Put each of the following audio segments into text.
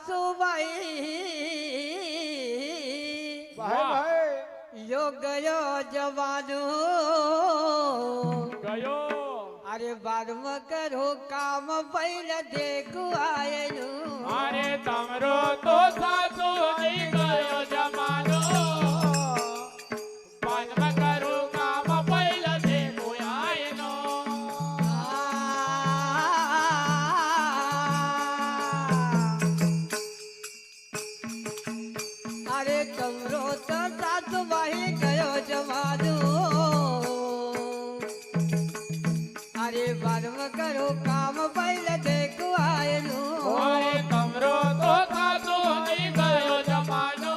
सासूबाई भाई भाई यो गयो जवानो गयो अरे बाद में करो काम पहले देखो आयनु अरे तमरो तो सासू नहीं गयो जमानो बाद में करू काम पहले देखो आयनो अरे तमरो तो सासूबाई गयो जवानो अरे बाद में करो काम पहले देखो आयनु अरे तमरो तो सासू नहीं गयो जमानो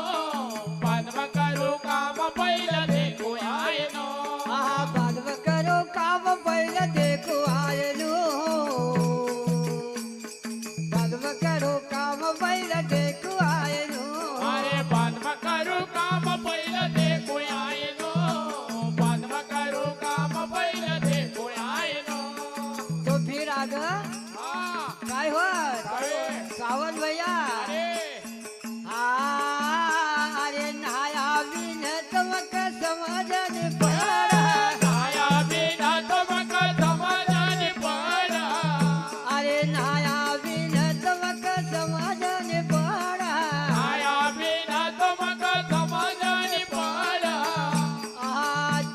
बाद में करू काम पहले देखो आयनो बाद में करो काम पहले देखो आयनु बाद में करो काम पहले देखो आयनु अरे बाद में करू काम पहले देखो आयनो बाद में करू काम पहले देखो आयनो तो फिर आगे हाँ काय हो अरे सावन भैया अरे अरे नहाया बिन तमक समझन पड़ा आया बिना तुमको समझ नहीं पड़ा अरे नहाया बिन तमक समझन पड़ा आया बिना तुमको समझ नहीं पड़ा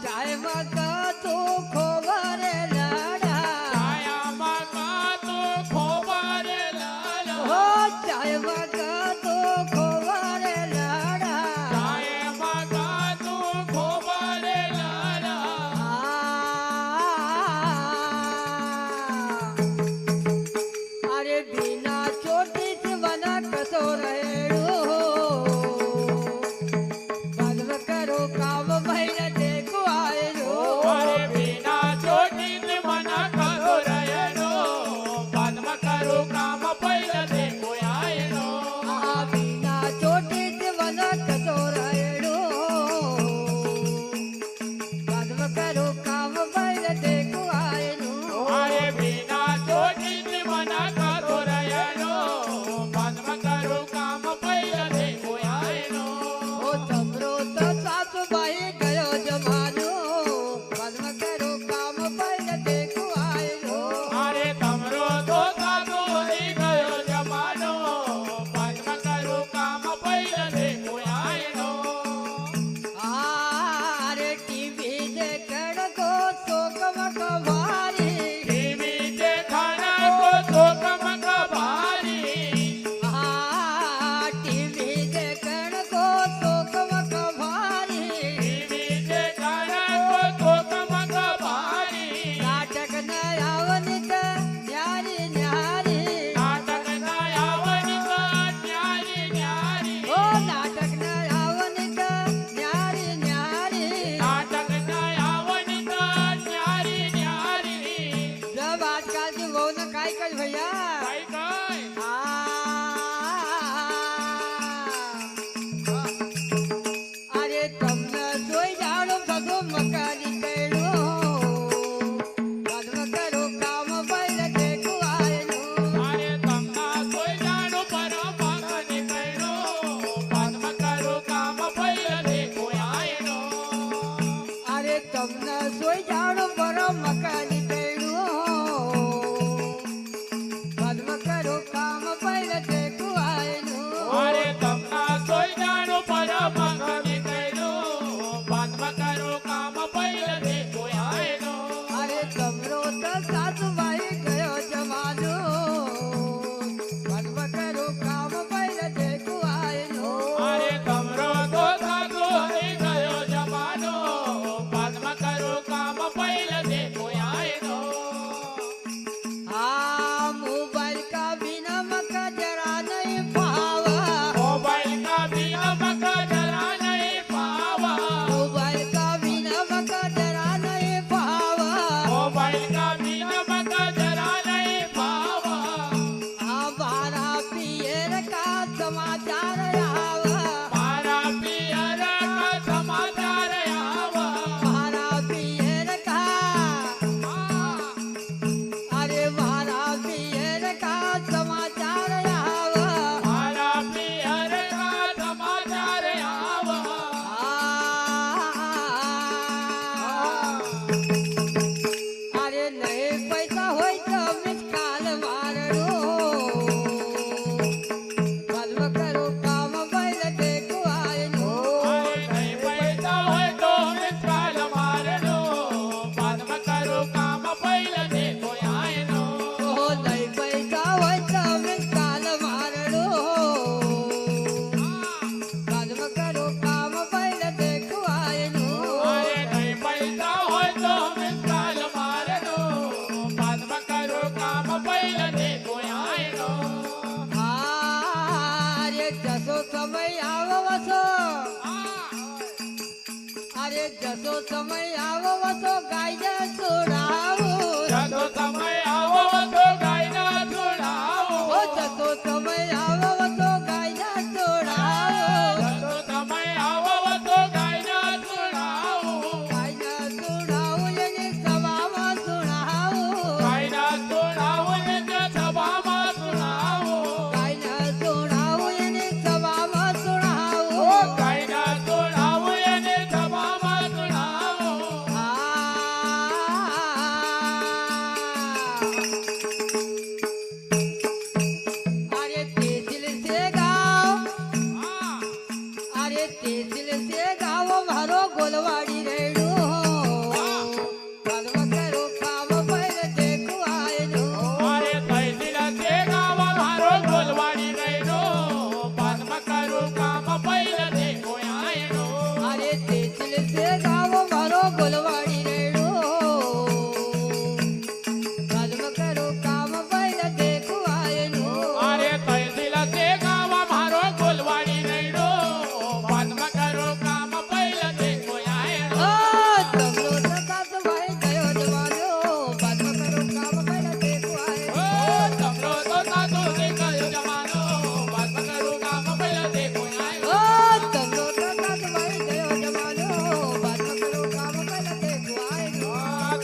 चाय मक तो खोबर लड़ा आया मका तो खोबर लाला हो चाय मक तो खोबर लड़ा आया मका तो खोबर लाला अरे बिना छोटी सी बना कसो रहेड़ो बदल करो काम भैया देखो आएरो अरे बिना छोटी से मना करो रहनो बाद में करो काम पहले देखो आयनो बिना छोटी सी बना कसो रहेड़ो बदल करो काम भैया देखो आएरो अरे बिना छोटी से मना करो रहनो बाद में करो काम पहले देखो आयनो ओ तमरो तो सासु बाई गयो जमानो बदल करो काम भैया देखो आएरो अरे तमरो तो साधु नहीं गयो जमानो बाद में करो काम पहले देखो आयनो अरे टीवी देखण को शोक भारी टीवी देखना को शोक मका भारी टीवी देखण को शोक भारी टीवी देखना को शोक मका भारी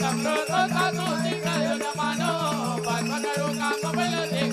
समरो तो सासू निकलो जमानो पद्म करो काम पहले